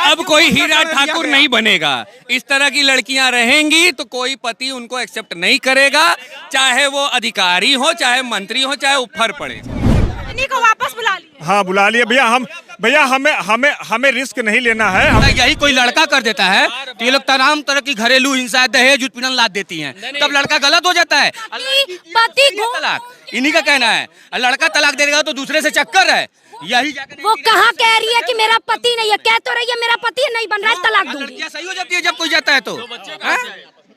अब कोई हीरा ठाकुर नहीं बनेगा। इस तरह की लड़कियां रहेंगी तो कोई पति उनको एक्सेप्ट नहीं करेगा, चाहे वो अधिकारी हो, चाहे मंत्री हो, चाहे ऊपर पड़े। पत्नी को वापस बुला लिया। हाँ बुला लिए भैया, हमें रिस्क नहीं लेना है। यही कोई लड़का कर देता है तो ये लोग तमाम तरह की घरेलू हिंसा, दहेज उत्पीड़न लाद देती हैं, तब लड़का गलत हो जाता है। पति तलाक इन्हीं का कहना है, लड़का तलाक दे देगा तो दूसरे से चक्कर है। यही वो कहाँ कह रही है कि मेरा पति नहीं है, कह तो रही है मेरा पति नहीं बन रहा है, तलाक दूंगी। सही हो जाती है जब कोई जाता है तो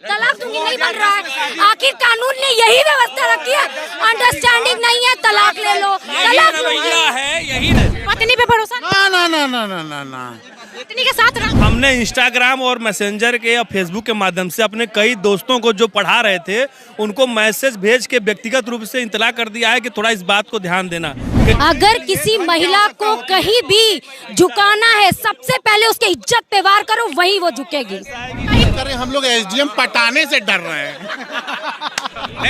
तलाक दूंगी नहीं बन रहा है। आखिर कानून ने यही व्यवस्था रखी है, अंडरस्टैंडिंग नहीं है, तलाक ले लो, तलाक है यही। पत्नी पे भरोसा ना। पत्नी के साथ रह। हमने इंस्टाग्राम और मैसेंजर के या फेसबुक के माध्यम से अपने कई दोस्तों को जो पढ़ा रहे थे उनको मैसेज भेज के व्यक्तिगत रूप से इत्तला कर दिया है कि थोड़ा इस बात को ध्यान देना। अगर किसी महिला को कहीं भी झुकाना है, सबसे पहले उसके इज्जत पे वार करो, वही वो झुकेगी। हम लोग एसडीएम पटाने से डर रहे हैं।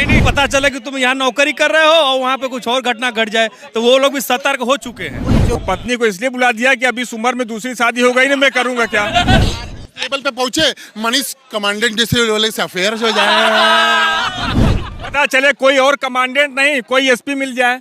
नहीं पता चला कि तुम यहाँ नौकरी कर रहे हो और वहाँ पे कुछ और घटना घट जाए तो वो लोग भी सतर्क हो चुके हैं। तो पत्नी को इसलिए बुला दिया कि अभी इस उम्र में दूसरी शादी हो गई ना, मैं करूंगा क्या। टेबल पे पहुंचे मनीष कमांडेंट जैसे वाले से अफेयर हो जाए। पता चले कोई और कमांडेंट नहीं, कोई एसपी मिल जाए,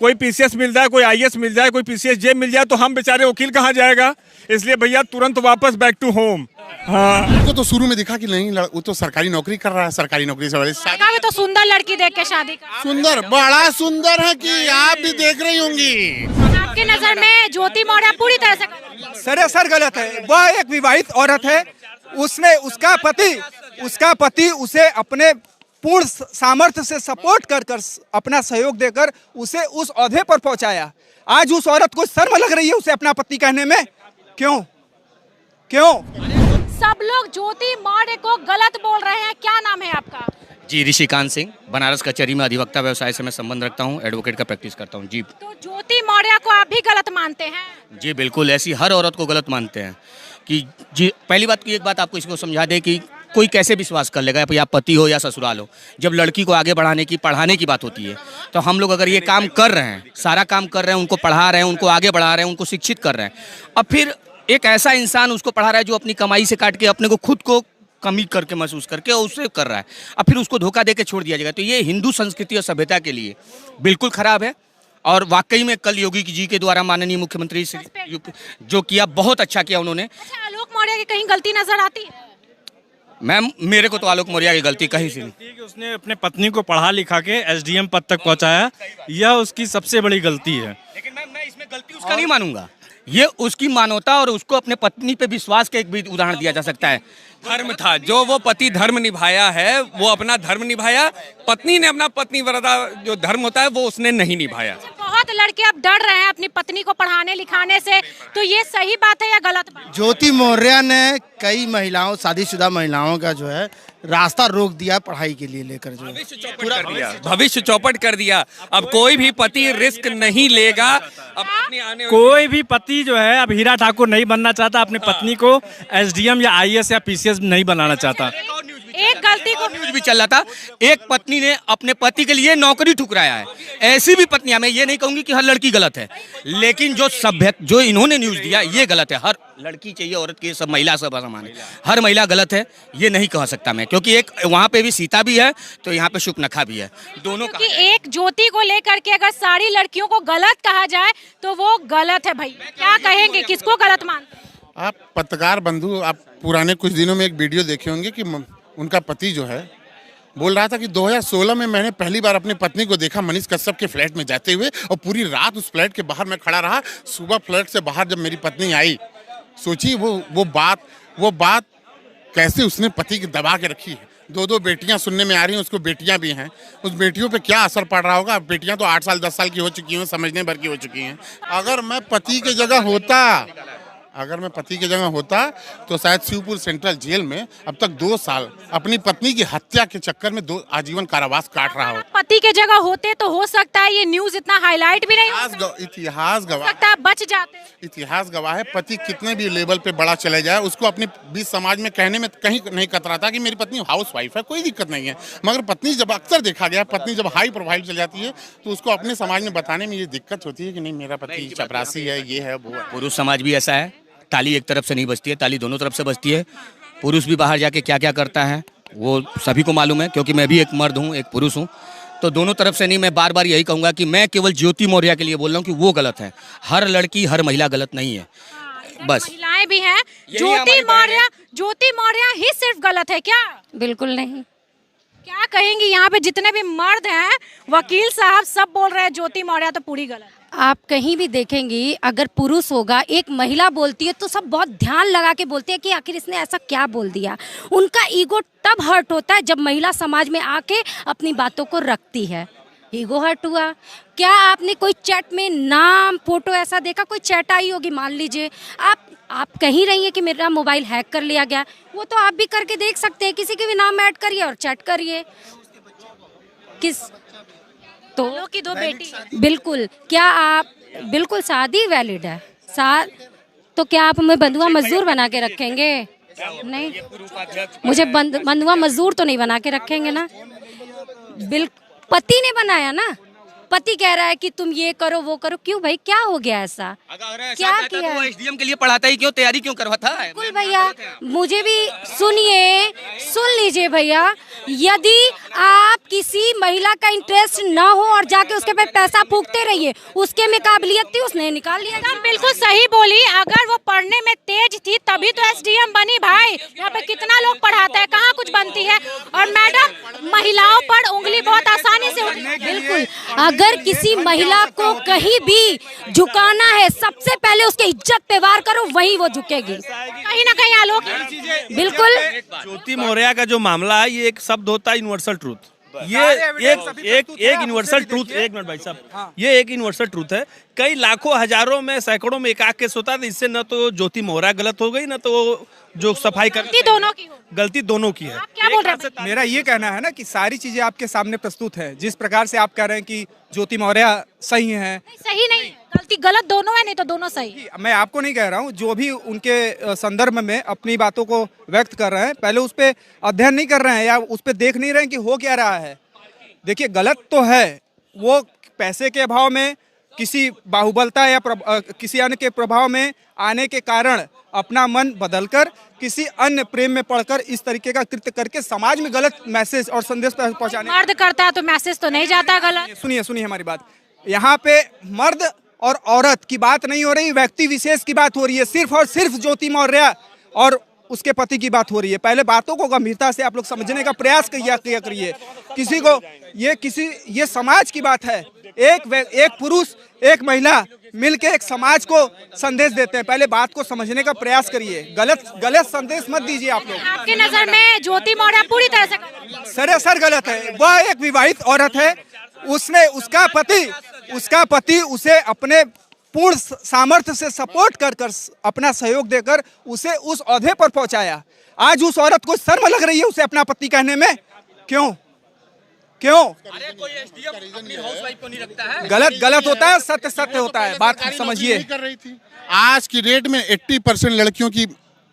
कोई पीसीएस मिल जाए, कोई आईएएस मिल जाए, कोई पीसीएस जे मिल जाए, तो हम बेचारे वकील कहाँ जाएगा। इसलिए भैया तुरंत वापस बैक टू होम। हाँ उनको तो शुरू में दिखा कि नहीं वो तो सरकारी नौकरी कर रहा है, सरकारी नौकरी से वाले तो सुंदर लड़की देख के शादी कर। सुंदर, बड़ा सुंदर है कि आप भी देख रही होंगी। आपकी नजर में ज्योति मौर्य पूरी तरह से सरासर गलत है। वह एक विवाहित औरत है, उसने उसका पति उसे अपने पूर्ण सामर्थ्य से सपोर्ट कर अपना सहयोग देकर उसे उस ओहदे पर पहुंचाया। आज उस औरत को शर्म लग रही है उसे अपना पति कहने में। क्यों? सब लोग ज्योति मौर्य को गलत बोल रहे हैं। क्या नाम है आपका? जी ऋषिकांत सिंह, बनारस कचहरी में अधिवक्ता व्यवसाय से मैं संबंध रखता हूँ, एडवोकेट का प्रैक्टिस करता हूँ। जी तो ज्योति मौर्य को आप भी गलत मानते हैं? जी बिल्कुल, ऐसी हर औरत को गलत मानते हैं कि जी पहली बात की एक बात आपको इसको समझा दे कि कोई कैसे विश्वास कर लेगा, या पति हो या ससुराल हो। जब लड़की को आगे बढ़ाने की, पढ़ाने की बात होती है तो हम लोग अगर ये काम कर रहे हैं, सारा काम कर रहे हैं, उनको पढ़ा रहे हैं, उनको आगे बढ़ा रहे हैं, उनको शिक्षित कर रहे हैं, अब फिर एक ऐसा इंसान उसको पढ़ा रहा है जो अपनी कमाई से काट के अपने को खुद को कमी करके महसूस करके और उससे कर रहा है, अब फिर उसको धोखा दे के छोड़ दिया जाएगा। तो ये हिंदू संस्कृति और सभ्यता के लिए बिल्कुल खराब है। और वाकई में कल योगी जी के द्वारा माननीय मुख्यमंत्री जो किया, बहुत अच्छा किया उन्होंने। आलोक मौर्य की कहीं गलती नजर आती है? मैम मेरे को तो आलोक मौर्य की गलती कहीं से नहीं। उसने अपने पत्नी को पढ़ा लिखा के एसडीएम पद तक पहुंचाया, यह उसकी सबसे बड़ी गलती है। लेकिन मैं इसमें गलती उसका नहीं मानूंगा, ये उसकी मानवता और उसको अपने पत्नी पे विश्वास का एक भी उदाहरण दिया जा सकता है। धर्म था, जो वो पति धर्म निभाया है वो अपना धर्म निभाया, पत्नी ने अपना पत्नी व्रता जो धर्म होता है वो उसने नहीं निभाया। बहुत लड़के अब डर रहे हैं अपनी पत्नी को पढ़ाने लिखाने से, तो ये सही बात है या गलत बात? ज्योति मौर्य ने कई महिलाओं, शादीशुदा महिलाओं का जो है रास्ता रोक दिया पढ़ाई के लिए लेकर, जो भविष्य चौपट कर दिया। अब कोई भी पति रिस्क नहीं लेगा। कोई भी पति जो है अब हीरा ठाकुर नहीं बनना चाहता, अपनी पत्नी को एसडीएम या आईएएस या पीसीएस नहीं बनाना चाहता। एक गलती को न्यूज भी चल रहा था, एक पत्नी ने अपने पति के लिए नौकरी ठुकराया है। ऐसी भी पत्नियां, मैं ये नहीं कहूंगी कि हर लड़की गलत है, लेकिन जो इन्होंने न्यूज दिया ये गलत है। हर लड़की चाहिए, औरत की, सब महिला सब समान है, हर महिला गलत है ये नहीं कह सकता मैं, क्योंकि एक वहाँ पे भी सीता भी है तो यहाँ पे शुकनखा भी है, दोनों का। एक ज्योति को लेकर के अगर सारी लड़कियों को गलत कहा जाए तो वो गलत है। भाई क्या कहेंगे, किसको गलत मानते हैं? आप पत्रकार बंधु, आप पुराने कुछ दिनों में एक वीडियो देखे होंगे कि उनका पति जो है बोल रहा था कि 2016 में मैंने पहली बार अपनी पत्नी को देखा मनीष कश्यप के फ्लैट में जाते हुए, और पूरी रात उस फ्लैट के बाहर मैं खड़ा रहा। सुबह फ्लैट से बाहर जब मेरी पत्नी आई, सोचिए वो बात कैसे उसने पति की दबा के रखी है। 2 बेटियां सुनने में आ रही हैं, उसको बेटियां भी हैं, उस बेटियों पे क्या असर पड़ रहा होगा। बेटियां तो 8 साल 10 साल की हो चुकी हैं, समझने भर की हो चुकी हैं। अगर मैं पति की जगह होता तो शायद शिवपुर सेंट्रल जेल में अब तक 2 साल अपनी पत्नी की हत्या के चक्कर में 2 आजीवन कारावास काट रहा हो। पति के जगह होते तो हो सकता है ये न्यूज इतना हाईलाइट भी नहीं इतिहास गवाह, बच जाते। इतिहास गवाह है, पति कितने भी लेवल पे बड़ा चले जाए, उसको अपने बीच समाज में कहने में कहीं नहीं कतराता कि मेरी पत्नी हाउस वाइफ है, कोई दिक्कत नहीं है। मगर पत्नी जब अक्सर देखा गया, पत्नी जब हाई प्रोफाइल चल जाती है तो उसको अपने समाज में बताने में ये दिक्कत होती है कि नहीं मेरा पति चपरासी है, ये है, वो है। पुरुष समाज भी ऐसा है, ताली एक तरफ से नहीं बजती है, ताली दोनों तरफ से बजती है। पुरुष भी बाहर जाके क्या क्या करता है वो सभी को मालूम है, क्योंकि मैं भी एक मर्द हूँ, एक पुरुष हूँ। तो दोनों तरफ से नहीं, मैं बार बार यही कहूँगा कि मैं केवल ज्योति मौर्य के लिए बोल रहा हूँ कि वो गलत है। हर लड़की हर महिला गलत नहीं है, बस। महिलाएं भी हैं। हमारी ज्योति मौर्य ही सिर्फ गलत है क्या? बिल्कुल नहीं। क्या कहेंगी, यहाँ पे जितने भी मर्द हैं, वकील साहब सब बोल रहे हैं ज्योति मौर्य तो पूरी गलत। आप कहीं भी देखेंगी, अगर पुरुष होगा, एक महिला बोलती है तो सब बहुत ध्यान लगा के बोलते हैं कि आखिर इसने ऐसा क्या बोल दिया। उनका ईगो तब हर्ट होता है जब महिला समाज में आके अपनी बातों को रखती है। ईगो हर्ट हुआ। क्या आपने कोई चैट में नाम फोटो ऐसा देखा? कोई चैट आई होगी, मान लीजिए आप कहीं रही है कि मेरा मोबाइल हैक कर लिया गया, वो तो आप भी करके देख सकते हैं। किसी के भी नाम ऐड करिए और चैट करिए। तो की 2 बेटी। बिल्कुल। क्या आप बिल्कुल शादी वैलिड है तो क्या आप हमें बंधुआ मजदूर बना के रखेंगे? नहीं, मुझे बंधुआ मजदूर तो नहीं बना के रखेंगे ना। पति ने बनाया ना, पति कह रहा है कि तुम ये करो वो करो। क्यों भाई, क्या हो गया ऐसा? क्या किया? तो वो एसडीएम के लिए पढ़ाता ही क्यों, तैयारी क्यों करवाता है? बिल्कुल भैया, मुझे भी सुन लीजिए भैया। यदि आप किसी महिला का इंटरेस्ट ना हो और जाके उसके पे पैसा फूकते रहिए, उसके में काबिलियत थी, उसने निकाल लिया। एकदम बिल्कुल सही बोली। अगर वो पढ़ने में तेज थी तभी तो एसडीएम बनी भाई। यहाँ पे कितना लोग पढ़ाता है, कहाँ कुछ बनती है। और मैडम, महिलाओं पर उंगली बहुत आसानी से बिल्कुल। अगर किसी महिला को कहीं भी झुकाना है, सबसे पहले उसके इज्जत पे वार करो, वहीं वो झुकेगी। कहीं ना कहीं आलोक बिल्कुल। ज्योति मौर्य का जो मामला है, ये एक शब्द होता है यूनिवर्सल ट्रूथ। ये एक यूनिवर्सल ट्रूथ। एक मिनट भाई साहब, ये एक यूनिवर्सल ट्रूथ है। कई लाखों हजारों में सैकड़ों में एक आध केस होता है। इससे न तो ज्योति मौर्य गलत हो गई, न तो जो सफाई कर गलती दोनों की है। क्या बोल रहे हैं? मेरा ये कहना है ना कि सारी चीजें आपके सामने प्रस्तुत है। जिस प्रकार से आप कह रहे हैं कि ज्योति मौर्य सही है, सही नहीं, गलती गलत दोनों है, नहीं तो दोनों सही। मैं आपको नहीं कह रहा हूँ। जो भी उनके संदर्भ में अपनी बातों को व्यक्त कर रहे हैं, पहले उस पर अध्ययन नहीं कर रहे हैं या उस पर देख नहीं रहे हैं कि हो क्या रहा है। देखिए, गलत तो है वो, पैसे के अभाव में, किसी बाहुबलता या किसी अन्य के प्रभाव में आने के कारण अपना मन बदलकर किसी अन्य प्रेम में पड़कर इस तरीके का कृत्य करके समाज में गलत मैसेज और संदेश पहुंचाने। मर्द करता है तो मैसेज तो नहीं जाता गलत। सुनिए हमारी बात। यहाँ पे मर्द और औरत की बात नहीं हो रही, व्यक्ति विशेष की बात हो रही है। सिर्फ और सिर्फ ज्योति मौर्य और उसके पति की बात हो रही है। पहले बातों को गंभीरता से आप लोग समझने का प्रयास किया करिए। किसी को ये समाज की बात है। एक पुरुष एक महिला मिलके एक समाज को संदेश देते हैं। पहले बात को समझने का प्रयास करिए। गलत संदेश मत दीजिए आप लोग। आपकी नजर में ज्योति मौर्य पूरी तरह से सरासर गलत है। वह एक विवाहित औरत है। उसका पति उसे अपने पूर्ण सामर्थ्य से सपोर्ट कर अपना सहयोग देकर उसे उस ओहदे पर पहुंचाया। आज उस औरत को शर्म लग रही है उसे अपना पति कहने में। क्यों? अरे कोई एसडीएम अपनी हाउसवाइफ को नहीं रखता है। गलत होता है, सत्य होता है। बात समझिए। आज की डेट में 80% लड़कियों की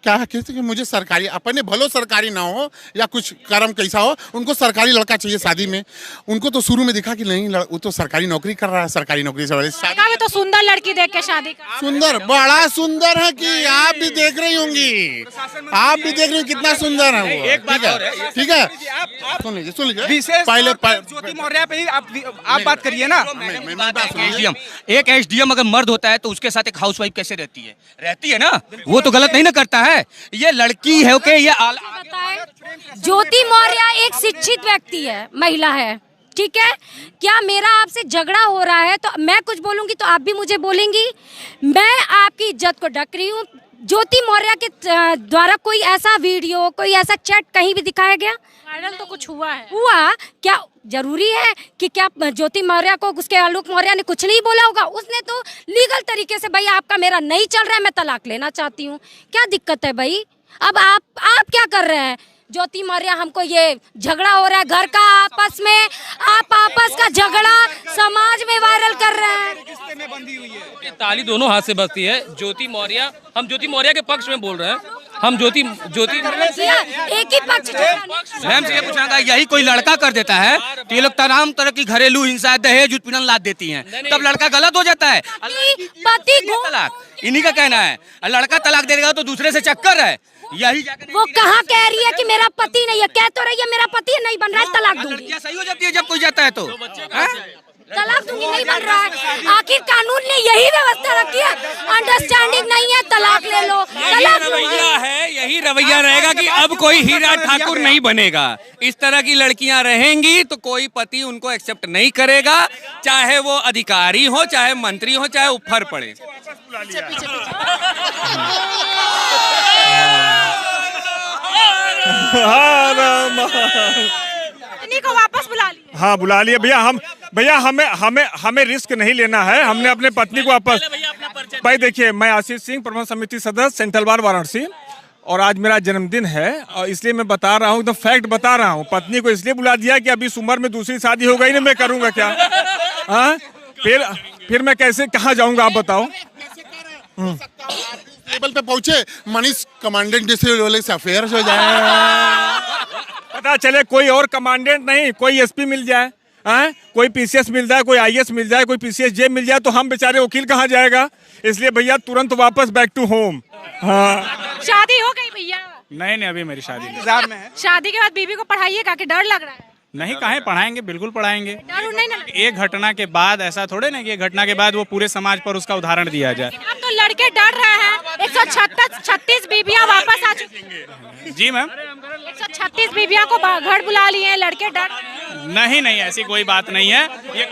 क्या कहते कि मुझे सरकारी, अपने भलो सरकारी ना हो या कुछ कर्म कैसा हो, उनको सरकारी लड़का चाहिए शादी में। उनको तो शुरू में दिखा कि नहीं, वो तो सरकारी नौकरी कर रहा है, सरकारी नौकरी से शादी तो सुंदर लड़की देख के शादी कर। सुंदर, बड़ा सुंदर है कि आप भी देख रही होंगी, आप भी देख रही होंगी कितना सुंदर है वो। ठीक है, सुन लीजिए पहले ज्योति मौर्य पे ही आप बात करिए ना। एक एसडीएम अगर मर्द होता है तो उसके साथ एक हाउसवाइफ कैसे रहती है ना, वो तो गलत नहीं ना करता है। ये लड़की है ओके, ये ज्योति मौर्य एक शिक्षित व्यक्ति है, महिला है, ठीक है। क्या मेरा आपसे झगड़ा हो रहा है तो मैं कुछ बोलूंगी तो आप भी मुझे बोलेंगी? मैं आपकी इज्जत को ढक रही हूँ। ज्योति मौर्य के द्वारा कोई ऐसा वीडियो, कोई ऐसा चैट कहीं भी दिखाया गया? वायरल तो कुछ हुआ है। क्या जरूरी है कि क्या ज्योति मौर्य को उसके आलोक मौर्य ने कुछ नहीं बोला होगा? उसने तो लीगल तरीके से, भाई आपका मेरा नहीं चल रहा है, मैं तलाक लेना चाहती हूँ। क्या दिक्कत है भाई? अब आप क्या कर रहे हैं? ज्योति मौर्य, हमको ये झगड़ा हो रहा है घर का आपस में, आप आपस का झगड़ा समाज में वायरल कर रहे हैं। ताली दोनों हाथ से बजती है। ज्योति मौर्य, हम ज्योति मौर्य के पक्ष में बोल रहे हैं। हम ज्योति एक ही पक्ष मैम से ये पूछना, यही कोई लड़का कर देता है तो ये लोग तमाम तरह की घरेलू हिंसा, दहेज उत्पीड़न लाद देती हैं, तब लड़का गलत हो जाता है। पति तलाक इन्हीं का कहना है, लड़का तलाक दे देगा तो दूसरे से चक्कर है। यही वो कहाँ कह रही है कि मेरा पति नहीं है, कह तो रही है मेरा पति नहीं बन रहा है, तलाक दूंगी। लड़कियां सही हो जाती है जब कोई जाता है तो तलाक दूंगी, नहीं बन रहा है। आखिर कानून ने यही व्यवस्था रखी है, अंडरस्टैंडिंग नहीं है, तलाक ले लो, तलाक रवैया है, यही रवैया रहेगा कि अब कोई हीरा ठाकुर नहीं बनेगा। इस तरह की लड़कियां रहेंगी तो कोई पति उनको एक्सेप्ट नहीं करेगा, चाहे वो अधिकारी हो, चाहे मंत्री हो, चाहे ऊपर पड़े। पत्नी को वापस बुला लिया। हाँ बुला लिए भैया, हमें रिस्क नहीं लेना है। हमने अपने पत्नी को वापस, भाई देखिए, मैं आशीष सिंह, प्रबंध समिति सदस्य, सेंट्रल बार वाराणसी, और आज मेरा जन्मदिन है और इसलिए मैं बता रहा हूँ, एकदम फैक्ट बता रहा हूँ। पत्नी को इसलिए बुला दिया कि अभी इस उम्र में दूसरी शादी हो गई ना, मैं करूँगा क्या? हाँ, फिर मैं कैसे कहाँ जाऊँगा, आप बताओ। टेबल पे पहुंचे, मनीष कमांडेंट जैसे से अफेयर्स हो जाए, पता चले कोई और कमांडेंट नहीं, कोई एसपी मिल जाए, हाँ, कोई पीसीएस मिल जाए, कोई आईएएस मिल जाए, कोई पीसीएस जे मिल जाए, तो हम बेचारे वकील कहाँ जाएगा? इसलिए भैया तुरंत वापस बैक टू होम। हाँ, शादी हो गई भैया? नहीं, अभी मेरी शादी नहीं। इंतजार में है। शादी के बाद बीबी को पढ़ाइएगा कि डर लग रहा है? नहीं, काहे पढ़ाएंगे, बिल्कुल पढ़ाएंगे। डर नहीं ना? एक घटना के बाद ऐसा थोड़े ना कि एक घटना के बाद वो पूरे समाज पर उसका उदाहरण दिया जाए। अब तो लड़के डर रहे हैं। 136 बीबियां वापस आ चुकी। जी मैम, 136 बीबियां को घर बुला लिए हैं, लड़के डर। नहीं, ऐसी कोई बात नहीं है। ये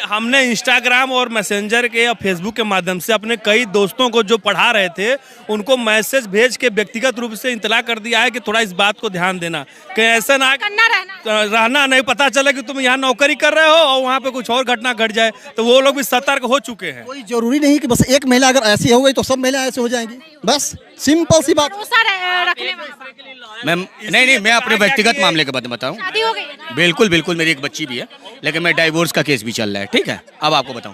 हमने इंस्टाग्राम और मैसेंजर के या फेसबुक के माध्यम से अपने कई दोस्तों को जो पढ़ा रहे थे उनको मैसेज भेज के व्यक्तिगत रूप से इतला कर दिया है कि थोड़ा इस बात को ध्यान देना, कि ऐसा ना रहना नहीं, पता चले कि तुम यहाँ नौकरी कर रहे हो और वहाँ पे कुछ और घटना घट जाए, तो वो लोग भी सतर्क हो चुके हैं। कोई जरूरी नहीं कि बस एक महिला अगर ऐसी हो गई तो सब महिला ऐसे हो जाएंगी, बस सिंपल सी बात। रखने मैम नहीं, मैं अपने व्यक्तिगत मामले के बारे में बताऊं। शादी हो गई? बिल्कुल, मेरी एक बच्ची भी है, लेकिन मैं डाइवोर्स का केस भी चल रहा है। ठीक है, अब आपको बताऊं,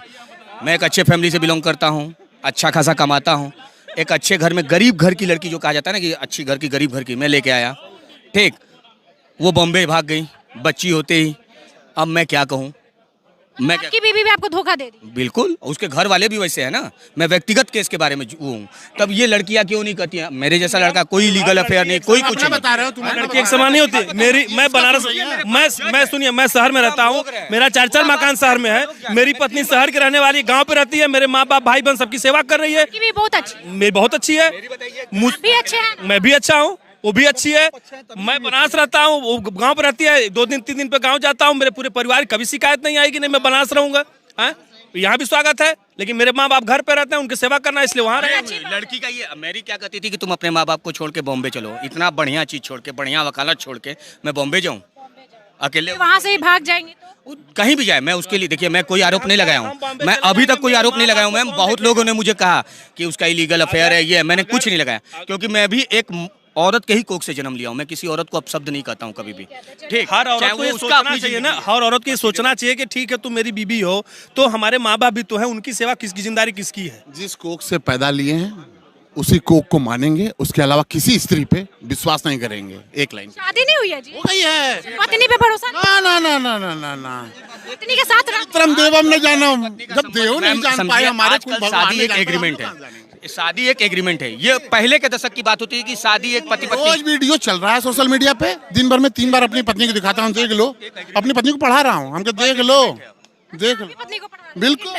मैं एक अच्छे फैमिली से बिलोंग करता हूं, अच्छा खासा कमाता हूं, एक अच्छे घर में, गरीब घर की लड़की जो कहा जाता है ना कि अच्छी घर की, गरीब घर की, मैं लेके आया। ठीक, वो बॉम्बे भाग गई बच्ची होते ही। अब मैं क्या कहूँ, मैं आपकी बीवी भी आपको धोखा दे दी? बिल्कुल, उसके घर वाले भी वैसे है ना। मैं व्यक्तिगत केस के बारे में वो हूँ, तब ये लड़कियां क्यों नहीं कहती हैं मेरे जैसा लड़का, कोई लीगल अफेयर नहीं, कोई कुछ नहीं। बता रहे हो तुम, लड़की एक समान नहीं होती। मैं बनारस, मैं सुनिए, मैं शहर में रहता हूँ, मेरा 4 मकान शहर में है, मेरी पत्नी शहर की रहने वाली, गाँव पे रहती है, मेरे माँ बाप भाई बहन सबकी सेवा कर रही है। भी बहुत अच्छी, मेरी बहुत अच्छी है, मैं भी अच्छा हूँ, वो भी अच्छी है। मैं बनारस रहता हूँ, वो गांव पे रहती है, 2-3 दिन पे गांव जाता हूँ, मेरे पूरे परिवार कभी शिकायत नहीं आएगी, नहीं मैं बनारस रहूंगा। यहाँ भी स्वागत है, लेकिन मेरे माँ बाप घर पे रहते हैं, उनकी सेवा करना, इसलिए वहाँ रहे। लड़की का ये, मेरी क्या कहती थी कि तुम अपने माँ बाप को छोड़ के बॉम्बे चलो, इतना बढ़िया चीज छोड़ के, बढ़िया वकालत छोड़ के मैं बॉम्बे जाऊँ अकेले? वहाँ से ही भाग जाएंगे तो? कहीं भी जाए, मैं उसके लिए, देखिए मैं कोई आरोप नहीं लगाया हूँ, मैं अभी तक कोई आरोप नहीं लगाया हूँ मैम। बहुत लोगों ने मुझे कहा कि उसका इलीगल अफेयर है, ये, मैंने कुछ नहीं लगाया, क्योंकि मैं भी एक औरत के ही कोख से जन्म लिया हूँ। मैं किसी औरत को अपशब्द नहीं कहता हूँ कभी भी। ठीक, हर औरत को ये सोचना चाहिए ना, हर औरत को ये सोचना चाहिए कि ठीक है, तुम मेरी बीबी हो तो हमारे माँ बाप भी तो है, उनकी सेवा किसकी, जिम्मेदारी किसकी है? जिस कोख से पैदा लिए हैं उसी कोख को मानेंगे, उसके अलावा किसी स्त्री पे विश्वास नहीं करेंगे। एक लाइन। शादी नहीं हुई है जी? हो गई है। पत्नी पे भरोसा? ना। पत्नी के साथ तरम देवम ने जाना, जब देव नहीं जान पाए हमारे कुल भगवान शादी एक एग्रीमेंट है, शादी एक एग्रीमेंट है। ये पहले के दशक की बात होती है कि शादी एक पति पत्नी। रोज वीडियो चल रहा है सोशल मीडिया पे, दिन भर में 3 बार अपनी पत्नी को दिखाता हूँ, देख लो। अपनी पत्नी को पढ़ा रहा हूँ, हमको देख लो। पत्नी को बिल्कुल,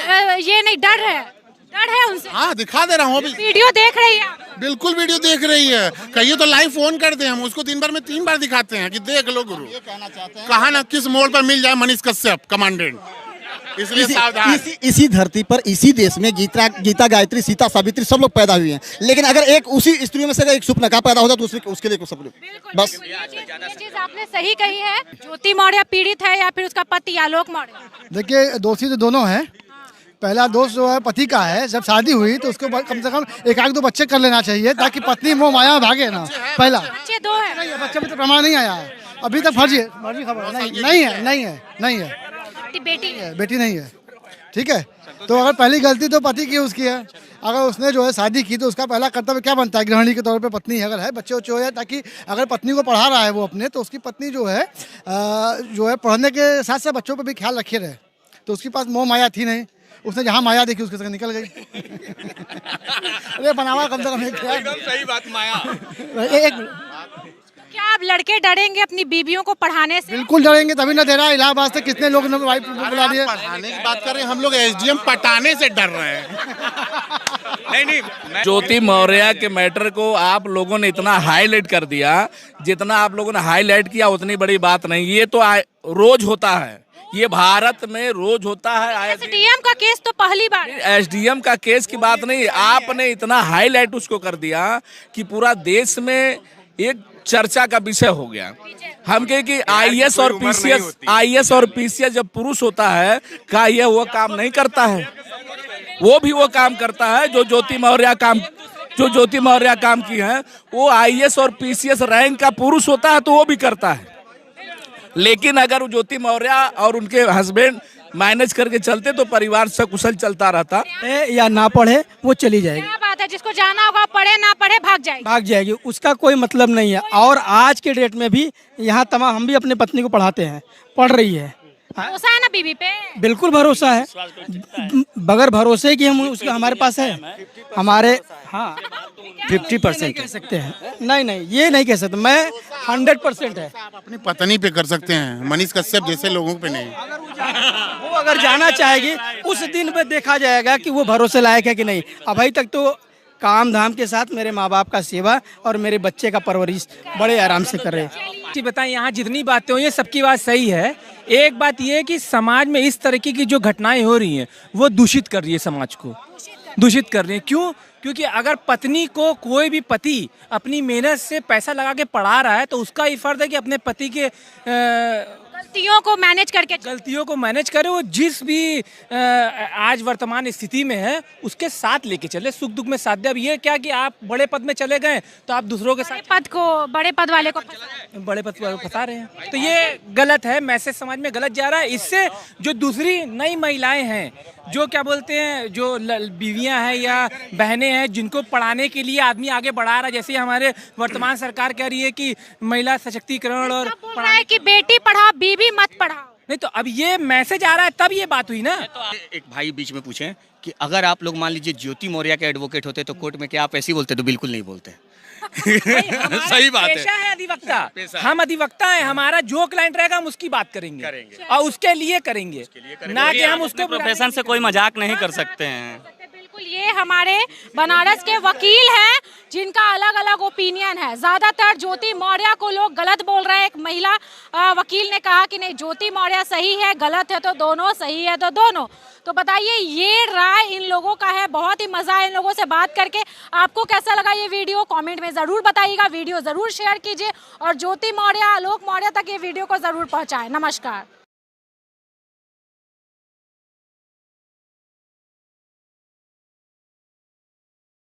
ये नहीं, डर है उनसे। हाँ, दिखा दे रहा हूँ अभी। वीडियो देख रही है? बिल्कुल वीडियो देख रही है। कहिए तो लाइव फोन करते हैं हम उसको, दिन भर में 3 बार दिखाते हैं कि देख लो गुरु। कहा ना किस मोड़ पर मिल जाए मनीष कश्यप कमांडेंट, इसलिए सावधान। इसी धरती पर, इसी देश में गीता गायत्री, सीता सावित्री सब लोग पैदा हुए हैं, लेकिन अगर एक उसी स्त्रियों में से अगर एक सुपनका पैदा होता तो उसके लिए सब लोग बस। ये चीज आपने सही कही है। ज्योति मौर्य पीड़ित है या फिर उसका पति आलोक मौर्य? देखिए, दोषी तो दोनों है। पहला दोष जो है पति का है, जब शादी हुई तो उसको कम से कम 1-2 बच्चे कर लेना चाहिए ताकि पत्नी मोह माया में भागे ना। पहला बच्चे 2 है, बच्चे में तो प्रमाण नहीं आया है अभी तक। फर्जी खबर नहीं है। बेटी बेटी नहीं है। ठीक है, तो अगर पहली गलती तो पति की उसकी है। अगर उसने जो है शादी की तो उसका पहला कर्तव्य क्या बनता है, गृहिणी के तौर पे पत्नी अगर है, बच्चे उच्चे हो जाए, ताकि अगर पत्नी को पढ़ा रहा है वो अपने, तो उसकी पत्नी जो है पढ़ने के साथ साथ बच्चों पर भी ख्याल रखे रहे। तो उसके पास मोह माया थी नहीं, उसने जहाँ माया देखी उसके संग निकल गई। अरे बनावा कम से कम एकदम सही बात, माया। एक क्या आप लड़के डरेंगे अपनी बीवियों को पढ़ाने से? बिल्कुल डरेंगे, तभी ना दे रहा है। इलाहाबाद से कितने लोग वाइफ बुला दिए। पढ़ाने की बात करें, हम लोग एसडीएम पटाने से डर रहे हैं। नहीं, ज्योति मौर्य के मैटर को आप लोगों ने इतना हाईलाइट कर दिया, जितना आप लोगों ने हाईलाइट किया उतनी बड़ी बात नहीं। ये तो रोज होता है, ये भारत में रोज होता है। एसडीएम का केस तो पहली बार। एसडीएम का केस की बात नहीं, आपने इतना हाईलाइट उसको कर दिया कि पूरा देश में एक चर्चा का विषय हो गया। हम कहे कि आईएएस और पीसीएस जब पुरुष होता है, क्या ये वो काम नहीं करता है? वो भी वो काम करता है जो ज्योति मौर्य काम की है। वो आईएएस और पीसीएस रैंक का पुरुष होता है तो वो भी करता है। लेकिन अगर ज्योति मौर्य और उनके हस्बैंड मैनेज करके चलते तो परिवार सकुशल चलता रहता। या ना पढ़े वो चली जाएगी। क्या बात है, जिसको जाना होगा पढ़े ना पढ़े भाग जाएगी, उसका कोई मतलब नहीं है। और आज के डेट में भी यहाँ तमाम हम भी अपनी पत्नी को पढ़ाते हैं, पढ़ रही है। भरोसा है ना बीवी पे? बिल्कुल भरोसा है, बगैर भरोसे की हम उसका हमारे पास है हमारे। हाँ 50% कह सकते हैं, नहीं ये नहीं कह सकते, मैं 100% है। आप अपनी पत्नी पे कर सकते हैं, मनीष कश्यप जैसे लोगों पे नहीं। वो अगर जाना चाहेगी उस दिन पे देखा जाएगा कि वो भरोसे लायक है कि नहीं। अभी तक तो काम धाम के साथ मेरे माँ बाप का सेवा और मेरे बच्चे का परवरिश बड़े आराम से कर रहे हैं। जी बताएं, यहाँ जितनी बातें हुई हैं सबकी बात सही है। एक बात ये है कि समाज में इस तरीके की जो घटनाएं हो रही हैं वो दूषित कर रही है, समाज को दूषित कर रही है। क्यों? क्योंकि अगर पत्नी को कोई भी पति अपनी मेहनत से पैसा लगा के पढ़ा रहा है तो उसका ही फर्ज है कि अपने पति के गलतियों को मैनेज करे। वो जिस भी आज वर्तमान स्थिति में है उसके साथ लेके चले, सुख दुख में साथ दे। अब ये क्या कि आप बड़े पद में चले गए तो आप दूसरों के साथ बड़े पद वाले को फंसा रहे हैं, तो ये गलत है। मैसेज समाज में गलत जा रहा है। इससे जो दूसरी नई महिलाएं हैं, जो क्या बोलते हैं, जो बीवियां हैं या बहनें हैं, जिनको पढ़ाने के लिए आदमी आगे बढ़ा रहा है, जैसे हमारे वर्तमान सरकार कह रही है कि महिला सशक्तिकरण और पढ़ाए कि बेटी पढ़ाओ बीवी मत पढ़ाओ। नहीं तो अब ये मैसेज आ रहा है तब ये बात हुई ना। तो एक भाई बीच में पूछें कि अगर आप लोग मान लीजिए ज्योति मौर्य के एडवोकेट होते तो कोर्ट में क्या आप ऐसे ही बोलते? तो बिल्कुल नहीं बोलते। सही बात है। पेशा है अधिवक्ता, हम अधिवक्ता हैं। हमारा जो क्लाइंट रहेगा हम उसकी बात करेंगे और उसके लिए करेंगे, ना कि हम उसको प्रोफेशन से कोई मजाक नहीं कर सकते हैं। बिल्कुल, ये हमारे बनारस के वकील हैं जिनका अलग अलग ओपिनियन है। ज्यादातर ज्योति मौर्य को लोग गलत बोल रहे हैं। एक महिला वकील ने कहा कि नहीं, ज्योति मौर्य सही है, गलत है तो दोनों, सही है तो दोनों। तो बताइए, ये राय इन लोगों का है। बहुत ही मजा है इन लोगों से बात करके। आपको कैसा लगा ये वीडियो कमेंट में जरूर बताइएगा। वीडियो जरूर शेयर कीजिए और ज्योति मौर्य, आलोक मौर्य तक ये वीडियो को जरूर पहुंचाएं। नमस्कार।